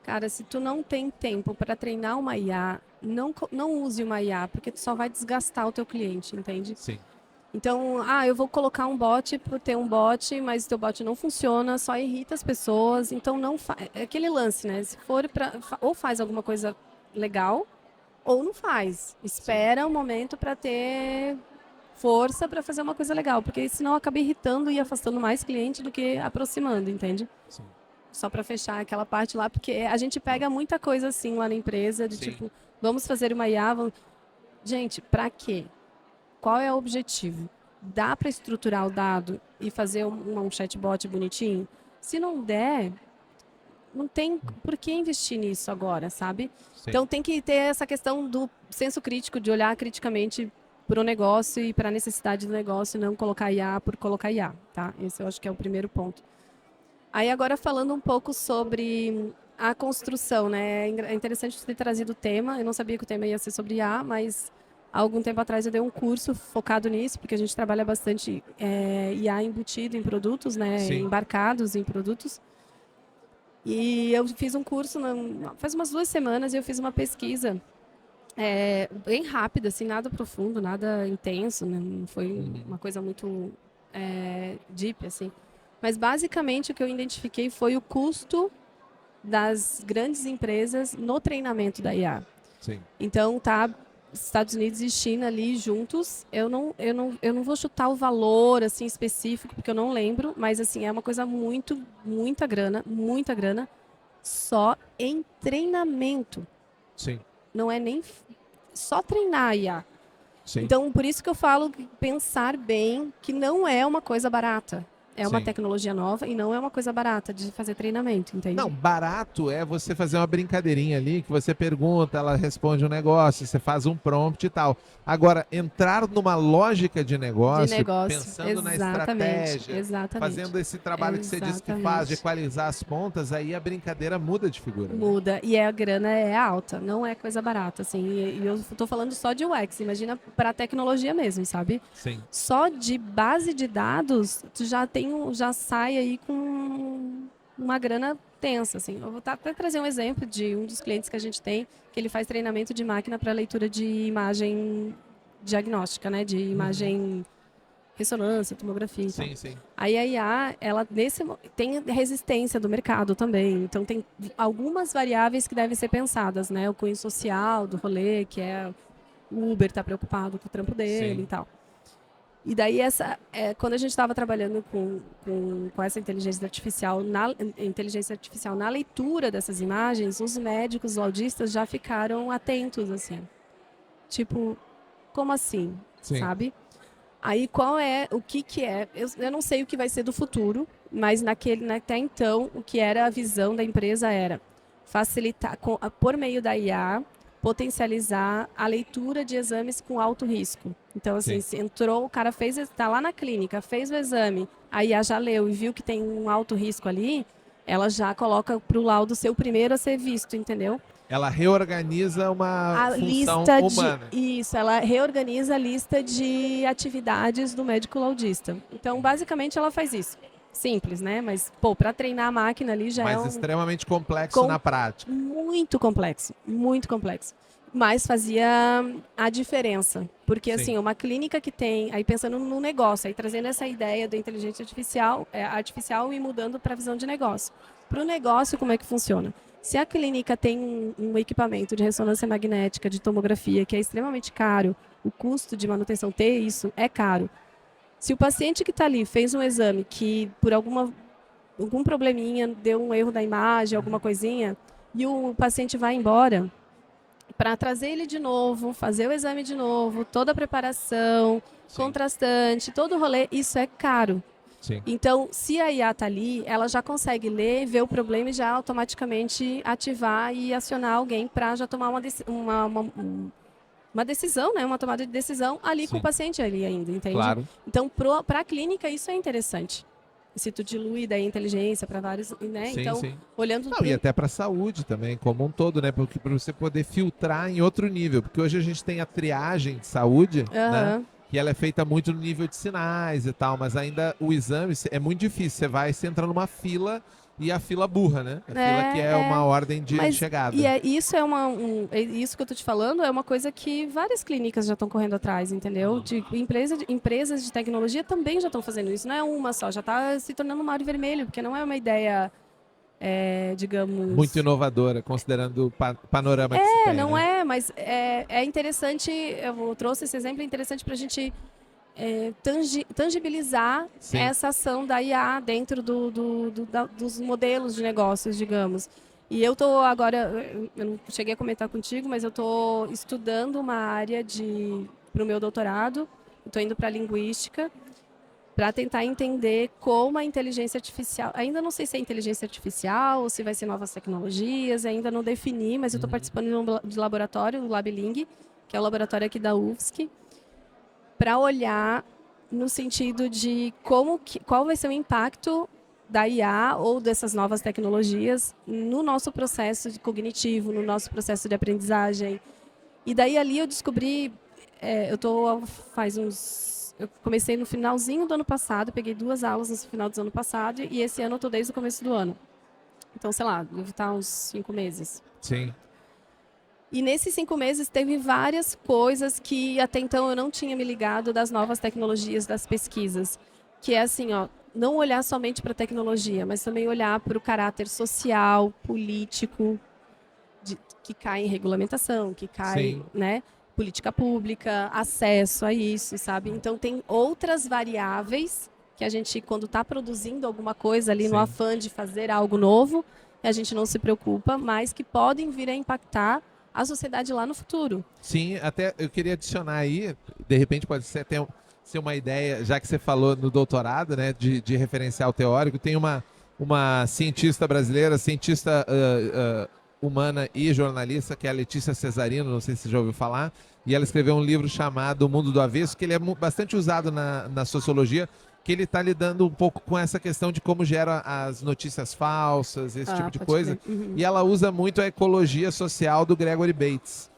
Cara, se tu não tem tempo para treinar uma IA, não use uma IA, porque tu só vai desgastar o teu cliente, entende? Sim. Então, eu vou colocar um bot por ter um bot, mas o teu bot não funciona, só irrita as pessoas. Então, não é aquele lance, né? Se for ou faz alguma coisa legal, ou não faz. Espera um momento para ter força para fazer uma coisa legal, porque senão acaba irritando e afastando mais cliente do que aproximando, entende? Sim. Só para fechar aquela parte lá, porque a gente pega muita coisa assim lá na empresa, de tipo, vamos fazer uma IA, Gente, para quê? Qual é o objetivo? dá para estruturar o dado e fazer um chatbot bonitinho? Se não der, não tem por que investir nisso agora, sabe? Sim. Então tem que ter essa questão do senso crítico, de olhar criticamente para o negócio e para a necessidade do negócio, não colocar IA por colocar IA, tá? Esse eu acho que é o primeiro ponto. Aí agora falando um pouco sobre a construção, né? É interessante você ter trazido o tema. Eu não sabia que o tema ia ser sobre IA, mas há algum tempo atrás eu dei um curso focado nisso, porque a gente trabalha bastante IA embutido em produtos, né? Sim. Embarcados em produtos. E eu fiz um curso, faz umas 2 semanas, e eu fiz uma pesquisa bem rápida, assim, nada profundo, nada intenso, né? Não foi uma coisa muito deep, assim. Mas, basicamente, o que eu identifiquei foi o custo das grandes empresas no treinamento da IA. Sim. Então, tá Estados Unidos e China ali juntos. Eu não vou chutar o valor assim específico, porque eu não lembro, mas assim, é uma coisa muita grana, só em treinamento. Sim. Não é nem só treinar a IA. Sim. Então, por isso que eu falo que pensar bem que não é uma coisa barata. É uma Sim. tecnologia nova e não é uma coisa barata de fazer treinamento, entende? Não, barato é você fazer uma brincadeirinha ali, que você pergunta, ela responde um negócio, você faz um prompt e tal. Agora, entrar numa lógica de negócio, pensando na estratégia, exatamente. fazendo esse trabalho que você disse que faz, de equalizar as pontas, aí a brincadeira muda de figura. Né? Muda, e a grana é alta, não é coisa barata, assim. E eu tô falando só de UX, imagina para tecnologia mesmo, sabe? Sim. Só de base de dados, tu já sai aí com uma grana tensa, assim. Eu vou até trazer um exemplo de um dos clientes que a gente tem, que ele faz treinamento de máquina para leitura de imagem diagnóstica, né? De imagem ressonância, tomografia. Sim, então. sim. Aí a IA, ela tem resistência do mercado também. Então tem algumas variáveis que devem ser pensadas, né? O cunho social do rolê, que é o Uber tá preocupado com o trampo dele Sim. e tal. E daí, quando a gente estava trabalhando com essa inteligência artificial na leitura dessas imagens, os médicos, os audistas já ficaram atentos, assim. Tipo, como assim? Sim. Sabe? Aí, o que é? Eu não sei o que vai ser do futuro, mas até então, o que era a visão da empresa era facilitar, por meio da IA, potencializar a leitura de exames com alto risco. Então, assim, se entrou, o cara está lá na clínica, fez o exame, a IA já leu e viu que tem um alto risco ali, ela já coloca para o laudo ser o primeiro a ser visto, entendeu? Ela reorganiza uma função lista humana. Isso, ela reorganiza a lista de atividades do médico laudista. Então, basicamente, ela faz isso. Simples, né? Mas, para treinar a máquina ali já Mas extremamente complexo na prática. Muito complexo. Mas fazia a diferença. Porque, assim, uma clínica que tem... Aí, pensando no negócio, aí trazendo essa ideia da inteligência artificial e mudando para a visão de negócio. Para o negócio, como é que funciona? Se a clínica tem um equipamento de ressonância magnética, de tomografia, que é extremamente caro, o custo de manutenção ter isso é caro. Se o paciente que está ali fez um exame que, por algum probleminha, deu um erro da imagem, alguma coisinha, e o paciente vai embora, para trazer ele de novo, fazer o exame de novo, toda a preparação, contrastante, todo o rolê, isso é caro. Sim. Então, se a IA está ali, ela já consegue ler, ver o problema e já automaticamente ativar e acionar alguém para já tomar uma decisão, né? Uma tomada de decisão ali com o paciente ali ainda, entende? Claro. Então, para a clínica, isso é interessante. Se tu dilui daí a inteligência para vários, né? Sim, então, sim. olhando... Não, e até para a saúde também, como um todo, né? Porque para você poder filtrar em outro nível. Porque hoje a gente tem a triagem de saúde, né? Que ela é feita muito no nível de sinais e tal, mas ainda o exame é muito difícil. Você entra numa fila e a fila burra, né? A fila que é uma ordem de chegada. E isso que eu tô te falando é uma coisa que várias clínicas já estão correndo atrás, entendeu? Empresas de tecnologia também já estão fazendo isso. Não é uma só, já está se tornando um mar vermelho, porque não é uma ideia, digamos... Muito inovadora, considerando o panorama que se tem. Não né? é, mas é interessante, eu trouxe esse exemplo, é interessante para a gente tangibilizar essa ação da IA dentro dos modelos de negócios, digamos. E eu estou agora, eu não cheguei a comentar contigo, mas eu estou estudando uma área para o meu doutorado estou indo para linguística para tentar entender como a inteligência artificial, ainda não sei se é inteligência artificial ou se vai ser novas tecnologias, ainda não defini, mas eu estou participando de laboratório, do LabLing, que é o laboratório aqui da UFSC, para olhar no sentido de qual vai ser o impacto da IA ou dessas novas tecnologias no nosso processo cognitivo, no nosso processo de aprendizagem. E daí ali eu descobri, eu comecei no finalzinho do ano passado, peguei 2 aulas no final do ano passado e esse ano eu estou desde o começo do ano. Então, sei lá, deve estar uns 5 meses. Sim. E nesses 5 meses teve várias coisas que até então eu não tinha me ligado das novas tecnologias, das pesquisas. Que é assim, ó, não olhar somente para a tecnologia, mas também olhar para o caráter social, político, que cai em regulamentação, que cai, né, política pública, acesso a isso, sabe? Então tem outras variáveis que a gente, quando está produzindo alguma coisa ali no afã de fazer algo novo, a gente não se preocupa, mas que podem vir a impactar a sociedade lá no futuro. Sim, até eu queria adicionar aí, de repente pode ser até ser uma ideia, já que você falou no doutorado, né, de referencial teórico, tem uma cientista brasileira, cientista humana e jornalista, que é a Letícia Cesarino, não sei se você já ouviu falar, e ela escreveu um livro chamado O Mundo do Avesso, que ele é bastante usado na sociologia, que ele está lidando um pouco com essa questão de como gera as notícias falsas, esse tipo de coisa. E ela usa muito a ecologia social do Gregory Bates,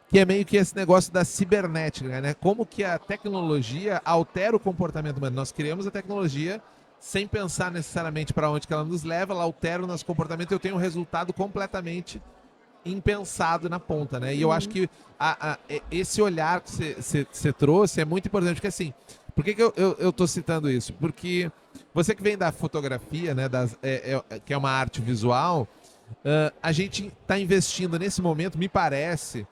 que é meio que esse negócio da cibernética, né? Como que a tecnologia altera o comportamento humano. Nós criamos a tecnologia sem pensar necessariamente para onde que ela nos leva, ela altera o nosso comportamento e eu tenho um resultado completamente impensado na ponta, né? E eu acho que esse olhar que você trouxe é muito importante, porque assim, por que eu tô citando isso? Porque você que vem da fotografia, né, que é uma arte visual, a gente está investindo nesse momento, me parece,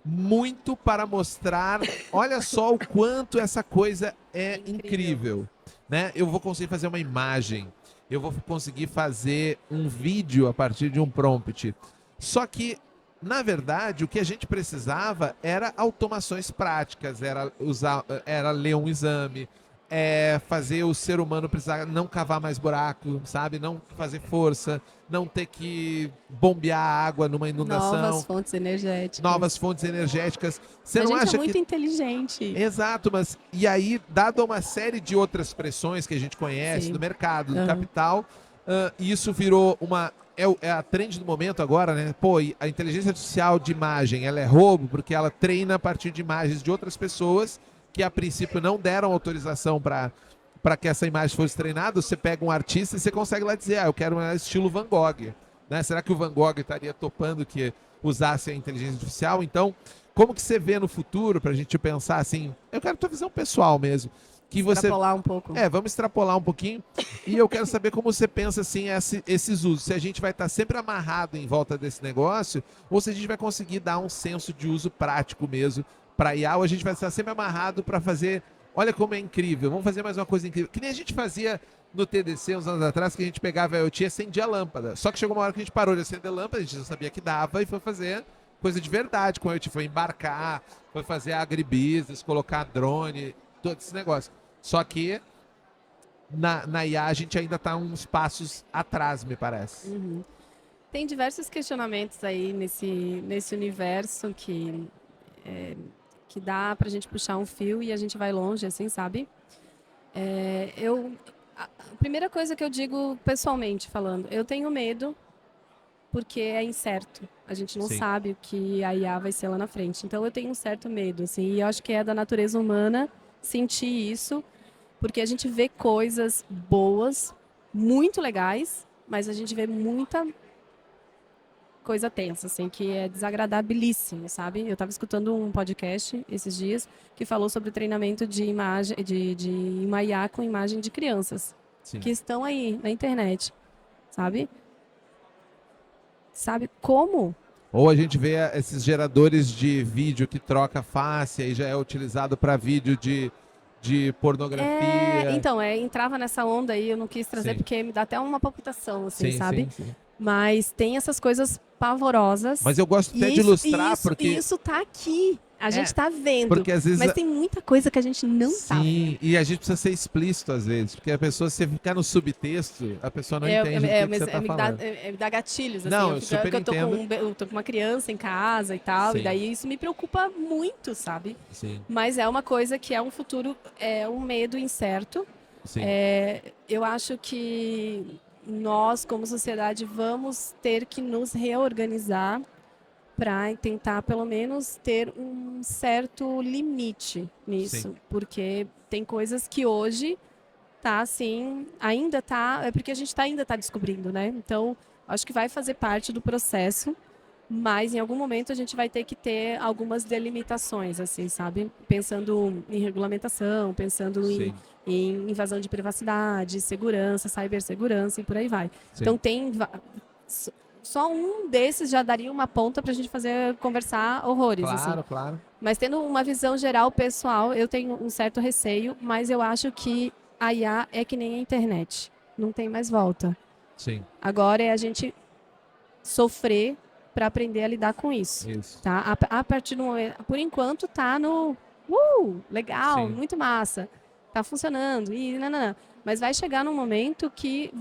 muito para mostrar, olha só o quanto essa coisa é incrível, né? Eu vou conseguir fazer uma imagem, eu vou conseguir fazer um vídeo a partir de um prompt. Só que, na verdade, o que a gente precisava era automações práticas, era ler um exame, fazer o ser humano precisar não cavar mais buraco, sabe? Não fazer força, não ter que bombear a água numa inundação. Novas fontes energéticas. Novas fontes energéticas. Você a não gente acha é muito que... inteligente. Exato, mas e aí, dado uma série de outras pressões que a gente conhece do mercado, do capital, isso virou é a trend do momento agora, né? Pô, a inteligência artificial de imagem, ela é roubo porque ela treina a partir de imagens de outras pessoas que a princípio não deram autorização para que essa imagem fosse treinada. Você pega um artista e você consegue lá dizer, eu quero um estilo Van Gogh, né? Será que o Van Gogh estaria topando que usasse a inteligência artificial? Então, como que você vê no futuro, para a gente pensar assim, eu quero a tua visão pessoal mesmo, que você... Extrapolar um pouco. Vamos extrapolar um pouquinho. E eu quero saber como você pensa assim, esses usos. Se a gente vai estar sempre amarrado em volta desse negócio, ou se a gente vai conseguir dar um senso de uso prático mesmo para IA, ou a gente vai estar sempre amarrado para fazer, olha como é incrível, vamos fazer mais uma coisa incrível. Que nem a gente fazia no TDC uns anos atrás, que a gente pegava a IoT e acendia a lâmpada. Só que chegou uma hora que a gente parou de acender a lâmpada, a gente já sabia que dava e foi fazer coisa de verdade com a IoT. Foi embarcar, foi fazer agribusiness, colocar drone, todo esse negócio. Só que na IA a gente ainda está uns passos atrás, me parece. Tem diversos questionamentos aí nesse universo que dá pra gente puxar um fio e a gente vai longe, assim, sabe? A primeira coisa que eu digo pessoalmente falando, eu tenho medo porque é incerto. A gente não sabe o que a IA vai ser lá na frente. Então eu tenho um certo medo, assim, e eu acho que é da natureza humana sentir isso, porque a gente vê coisas boas, muito legais, mas a gente vê muita coisa tensa, assim, que é desagradabilíssimo, sabe? Eu estava escutando um podcast esses dias que falou sobre o treinamento de imagem, de uma IA com imagem de crianças que estão aí na internet, sabe? Sabe como? Ou a gente vê esses geradores de vídeo que troca face e já é utilizado para vídeo de pornografia. Então, entrava nessa onda aí, eu não quis trazer porque me dá até uma palpitação, assim, sabe? Sim. Mas tem essas coisas pavorosas. Mas eu gosto até de ilustrar, porque... Isso tá aqui. A gente tá vendo, Porque às vezes mas tem muita coisa que a gente não tá vendo. sim, e a gente precisa ser explícito às vezes, porque a pessoa, se ficar no subtexto, a pessoa não entende o que você tá me falando. me dá gatilhos, assim. Não, eu super porque entendo. eu tô com uma criança em casa e tal, Sim. e daí isso me preocupa muito, sabe? Sim, Mas é uma coisa que é um futuro, é um medo incerto. sim, Eu acho que nós, como sociedade, vamos ter que nos reorganizar para tentar, pelo menos, ter um certo limite nisso. Sim. Porque tem coisas que hoje tá assim, ainda tá, é porque a gente ainda tá descobrindo, né? Então, acho que vai fazer parte do processo, mas em algum momento a gente vai ter que ter algumas delimitações, assim, sabe? Pensando em regulamentação, pensando sim, em invasão de privacidade, segurança, cibersegurança e por aí vai. sim. Então só um desses já daria uma ponta para a gente conversar horrores, assim. Claro, claro. Mas tendo uma visão geral pessoal, eu tenho um certo receio, mas eu acho que a IA é que nem a internet, não tem mais volta. Sim, Agora é a gente sofrer para aprender a lidar com isso. isso. Tá? A partir do momento, por enquanto tá no legal, Sim. muito massa, tá funcionando e nananã. Mas vai chegar num momento que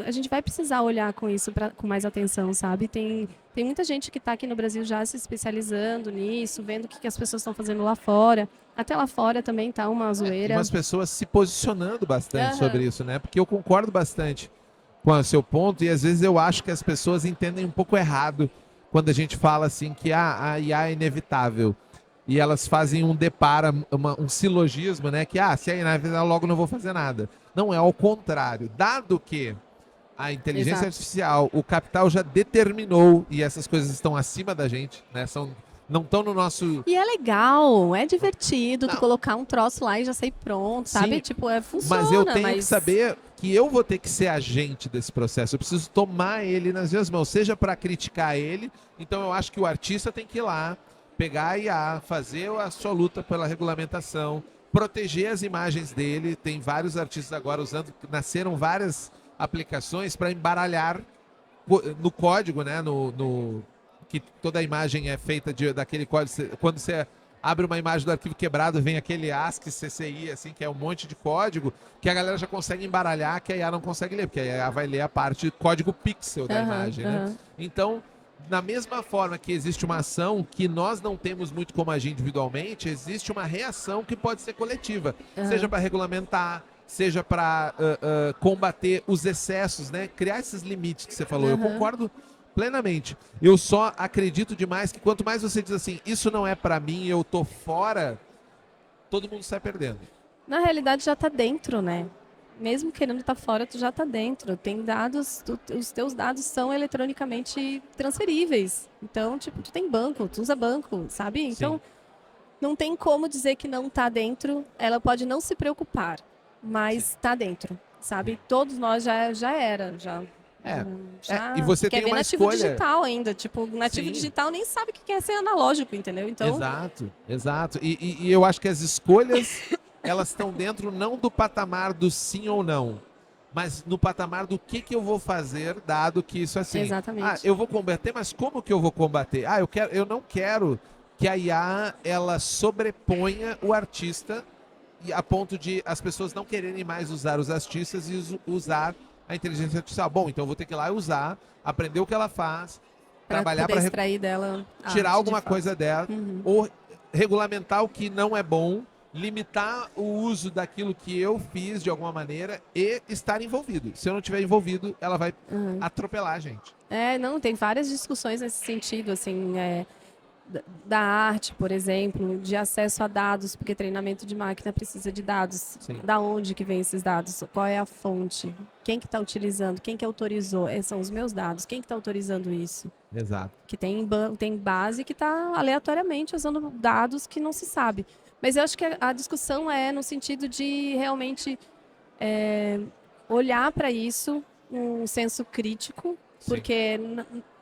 a gente vai precisar olhar com isso com mais atenção, sabe? Tem muita gente que está aqui no Brasil já se especializando nisso, vendo o que as pessoas estão fazendo lá fora. Até lá fora também tá uma E zoeira. umas pessoas se posicionando bastante Aham. sobre isso, né? Porque eu concordo bastante com o seu ponto e às vezes eu acho que as pessoas entendem um pouco errado quando a gente fala assim que a IA é inevitável. E elas fazem um um silogismo, né? Que se é inevitável, logo não vou fazer nada. Não é ao contrário. Dado que a inteligência Exato. artificial, o capital já determinou, e essas coisas estão acima da gente, né? Não estão no nosso. E é legal, é divertido tu Não. colocar um troço lá e já sair pronto, Sim, sabe? Tipo, funciona, Mas eu tenho que saber que eu vou ter que ser agente desse processo. Eu preciso tomar ele nas minhas mãos, seja para criticar ele. Então eu acho que o artista tem que ir lá, pegar a IA, fazer a sua luta pela regulamentação, proteger as imagens dele. Tem vários artistas agora nasceram várias aplicações para embaralhar no código, né? Que toda a imagem é feita daquele código. Quando você abre uma imagem do arquivo quebrado, vem aquele ASCII, CCI, assim, que é um monte de código, que a galera já consegue embaralhar, que a IA não consegue ler, porque a IA vai ler a parte código pixel da imagem, né? Então, da mesma forma que existe uma ação que nós não temos muito como agir individualmente, existe uma reação que pode ser coletiva, seja para regulamentar, seja para combater os excessos, né? Criar esses limites que você falou. Eu concordo plenamente. Eu só acredito demais que quanto mais você diz assim, isso não é para mim, eu tô fora, todo mundo sai perdendo. Na realidade já tá dentro, né? Mesmo querendo estar fora, tu já tá dentro. Tem dados, os teus dados são eletronicamente transferíveis. Então, tipo, tu tem banco, tu usa banco, sabe? Então, Sim. não tem como dizer que não tá dentro. Ela pode não se preocupar, mas tá dentro, sabe? Todos nós já era. E você quer tem ver uma nativo escolha. digital ainda. Tipo, nativo Sim. digital nem sabe o que é ser analógico, entendeu? Então, Exato. E eu acho que as escolhas, elas estão dentro não do patamar do sim ou não, mas no patamar do que eu vou fazer, dado que isso é assim. Exatamente. Eu vou combater, mas como que eu vou combater? Eu não quero que a IA, ela sobreponha o artista a ponto de as pessoas não quererem mais usar os artistas e usar a inteligência artificial. Bom, então eu vou ter que ir lá e usar, aprender o que ela faz, trabalhar para extrair dela, tirar arte, alguma de fato. coisa dela, ou regulamentar o que não é bom, limitar o uso daquilo que eu fiz de alguma maneira e estar envolvido. Se eu não estiver envolvido, ela vai atropelar a gente. Não, tem várias discussões nesse sentido, assim, da arte, por exemplo, de acesso a dados, porque treinamento de máquina precisa de dados. Sim. Da onde que vem esses dados? Qual é a fonte? Quem que está utilizando? Quem que autorizou? São os meus dados. Quem que está autorizando isso? Exato. Que tem base que está aleatoriamente usando dados que não se sabe. Mas eu acho que a discussão é no sentido de realmente olhar para isso, um senso crítico, porque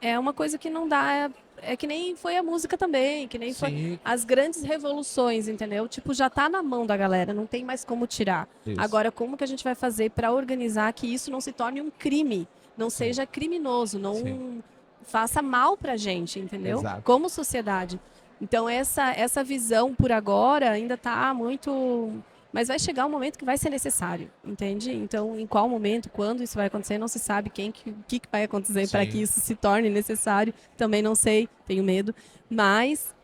é uma coisa que não dá... É que nem foi a música também, que nem foi as grandes revoluções, entendeu? Tipo, já tá na mão da galera, não tem mais como tirar. Isso. Agora, como que a gente vai fazer para organizar que isso não se torne um crime, não seja criminoso, não faça mal pra gente, entendeu? Exato. Como sociedade. Então, essa visão, por agora, ainda está muito... Mas vai chegar um momento que vai ser necessário, entende? Então, em qual momento, quando isso vai acontecer, não se sabe o que vai acontecer para Sim. que isso se torne necessário. Também não sei, tenho medo. Mas,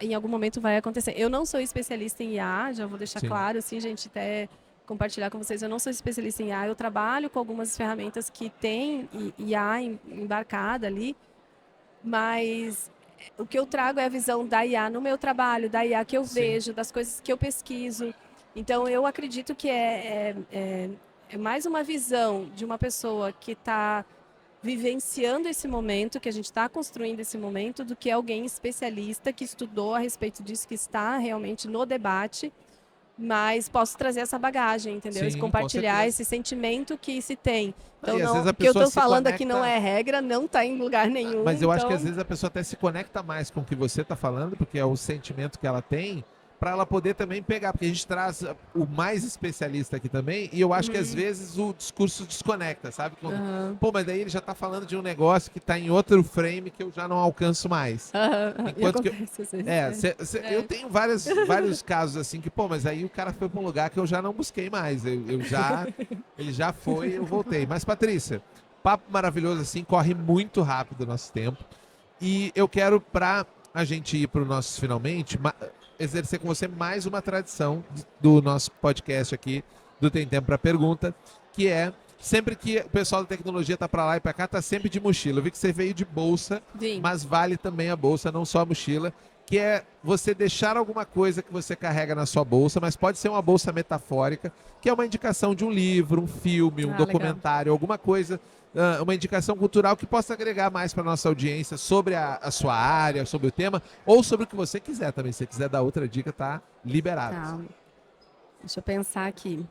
em algum momento vai acontecer. Eu não sou especialista em IA, já vou deixar Sim. claro, assim, gente, até compartilhar com vocês. Eu não sou especialista em IA, eu trabalho com algumas ferramentas que têm IA embarcada ali, mas o que eu trago é a visão da IA no meu trabalho, da IA que eu Sim. vejo, das coisas que eu pesquiso. Então, eu acredito que é mais uma visão de uma pessoa que está vivenciando esse momento, que a gente está construindo esse momento, do que alguém especialista que estudou a respeito disso, que está realmente no debate, mas posso trazer essa bagagem, entendeu? Sim, E com compartilhar certeza. esse sentimento que se tem. Então, E às vezes a o que eu pessoa estou se falando aqui conecta- não é regra, não está em lugar nenhum. Mas eu acho que então- às vezes a pessoa até se conecta mais com o que você está falando, porque é o sentimento que ela tem, para ela poder também pegar, porque a gente traz o mais especialista aqui também, e eu acho que às vezes o discurso desconecta, sabe? Quando, Aham. pô, mas daí ele já está falando de um negócio que está em outro frame que eu já não alcanço mais. Aham. E Enquanto que- acontece às vezes. Eu tenho vários casos assim que, pô, mas aí o cara foi para um lugar que eu já não busquei mais. Ele já foi, eu voltei. Mas, Patrícia, papo maravilhoso assim, corre muito rápido o nosso tempo. E eu quero, pra a gente ir para os nossos finalmente, exercer com você mais uma tradição do nosso podcast aqui, do Tem Tempo para Pergunta, que é sempre que o pessoal da tecnologia tá para lá e para cá, tá sempre de mochila. Eu vi que você veio de bolsa, Vim. mas vale também a bolsa, não só a mochila, que é você deixar alguma coisa que você carrega na sua bolsa, mas pode ser uma bolsa metafórica, que é uma indicação de um livro, um filme, um legal. documentário, alguma coisa, uma indicação cultural que possa agregar mais para nossa audiência sobre a sua área, sobre o tema, ou sobre o que você quiser também. Se você quiser dar outra dica, tá liberado. Tá. Deixa eu pensar aqui.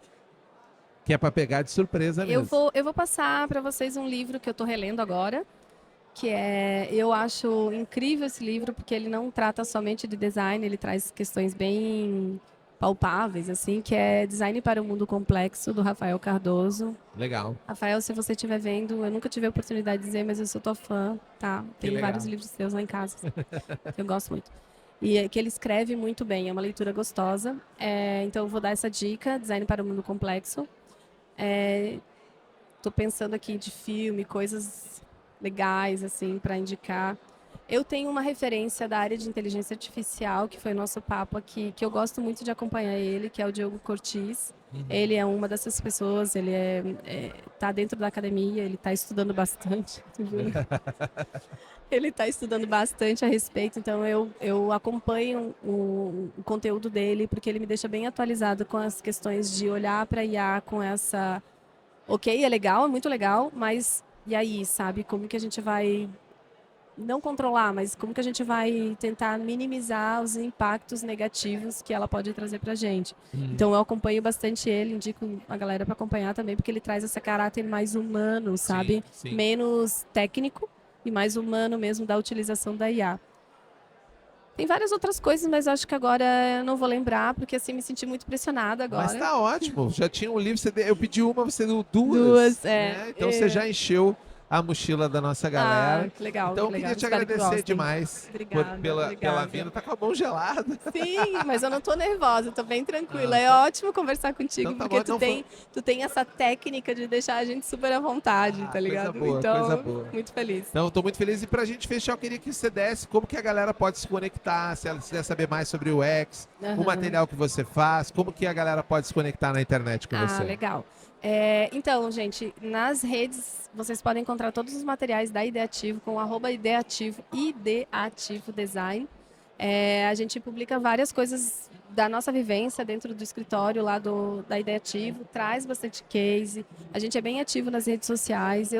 Que é para pegar de surpresa mesmo. Eu vou passar para vocês um livro que eu estou relendo agora, que eu acho incrível esse livro, porque ele não trata somente de design, ele traz questões bem palpáveis, assim, que é Design para o Mundo Complexo, do Rafael Cardoso. Legal. Rafael, se você estiver vendo, eu nunca tive a oportunidade de dizer, mas eu sou tua fã, tá? Tem legal. vários livros seus lá em casa, que eu gosto muito. E que ele escreve muito bem, é uma leitura gostosa. Então, eu vou dar essa dica, Design para o Mundo Complexo. Tô pensando aqui de filme, coisas legais, assim, para indicar. Eu tenho uma referência da área de inteligência artificial, que foi o nosso papo aqui, que eu gosto muito de acompanhar ele, que é o Diogo Cortis. Ele é uma dessas pessoas, ele tá dentro da academia, ele está estudando bastante. Ele está estudando bastante a respeito, então eu acompanho o conteúdo dele, porque ele me deixa bem atualizado com as questões de olhar para IA com essa... Ok, é legal, é muito legal, mas e aí, sabe? Como que a gente vai... Não controlar, mas como que a gente vai tentar minimizar os impactos negativos que ela pode trazer para a gente. Então eu acompanho bastante ele, indico a galera para acompanhar também, porque ele traz esse caráter mais humano, sabe? Sim, sim. Menos técnico e mais humano mesmo da utilização da IA. Tem várias outras coisas, mas acho que agora eu não vou lembrar, porque assim me senti muito pressionada agora. Mas tá ótimo. Já tinha um livro, eu pedi uma, você deu duas. Duas, né? Então você já encheu a mochila da nossa galera. Ah, que legal. Então eu que queria legal. te Espero que agradecer gostem. demais Obrigada, pela obrigada. vinda. Tá com a mão gelada. Sim, mas eu não tô nervosa, eu tô bem tranquila. Ah, É tá. ótimo conversar contigo, Então tá porque bom, então tu tem essa técnica de deixar a gente super à vontade, tá coisa ligado? boa, então, coisa boa. muito feliz. Então, eu tô muito feliz. E pra gente fechar, eu queria que você desse como que a galera pode se conectar, se ela quiser saber mais sobre o X, o Aham. material que você faz, como que a galera pode se conectar na internet com você. Legal. Então, gente, nas redes vocês podem encontrar todos os materiais da Ideativo com @ideativo, Ideativo Design. A gente publica várias coisas da nossa vivência dentro do escritório lá da Ideativo, traz bastante case. A gente é bem ativo nas redes sociais.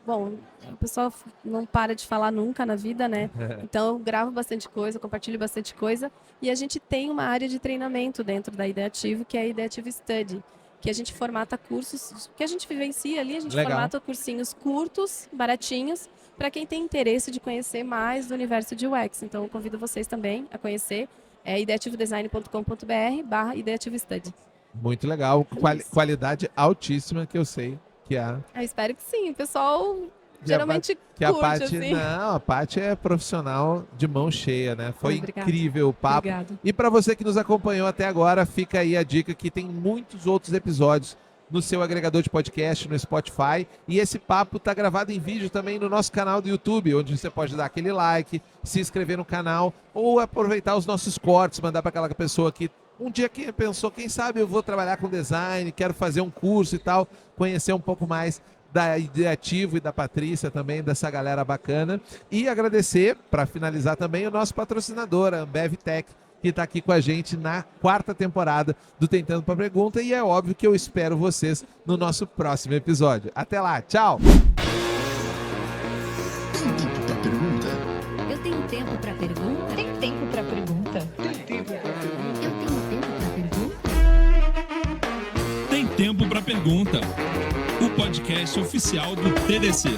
Bom, o pessoal não para de falar nunca na vida, né? Então, eu gravo bastante coisa, compartilho bastante coisa. E a gente tem uma área de treinamento dentro da Ideativo, que é a Ideativo Study, que a gente formata cursos, que a gente vivencia ali, a gente Legal. formata cursinhos curtos, baratinhos, para quem tem interesse de conhecer mais do universo de UX. Então, eu convido vocês também a conhecer ideativodesign.com.br/Ideativo Study. Muito legal. Isso. Qualidade altíssima que eu sei que há. Eu espero que sim. O pessoal geralmente Que a curte, Paty, assim. não, a Paty é profissional de mão cheia, né? Foi Obrigada. incrível o papo. Obrigada. E para você que nos acompanhou até agora, fica aí a dica que tem muitos outros episódios no seu agregador de podcast, no Spotify. E esse papo tá gravado em vídeo também no nosso canal do YouTube, onde você pode dar aquele like, se inscrever no canal ou aproveitar os nossos cortes, mandar para aquela pessoa que um dia que pensou, quem sabe eu vou trabalhar com design, quero fazer um curso e tal, conhecer um pouco mais da Ideativo e da Patrícia também, dessa galera bacana. E agradecer, para finalizar também, o nosso patrocinador, a Ambev Tech, que está aqui com a gente na 4ª temporada do Tentando para Pergunta. E é óbvio que eu espero vocês no nosso próximo episódio. Até lá, tchau! Tem tempo pra pergunta? Eu tenho tempo para pergunta? Tem tempo pra pergunta? Eu tenho tempo para pergunta? Tem Tempo para Pergunta, o podcast oficial do TDC.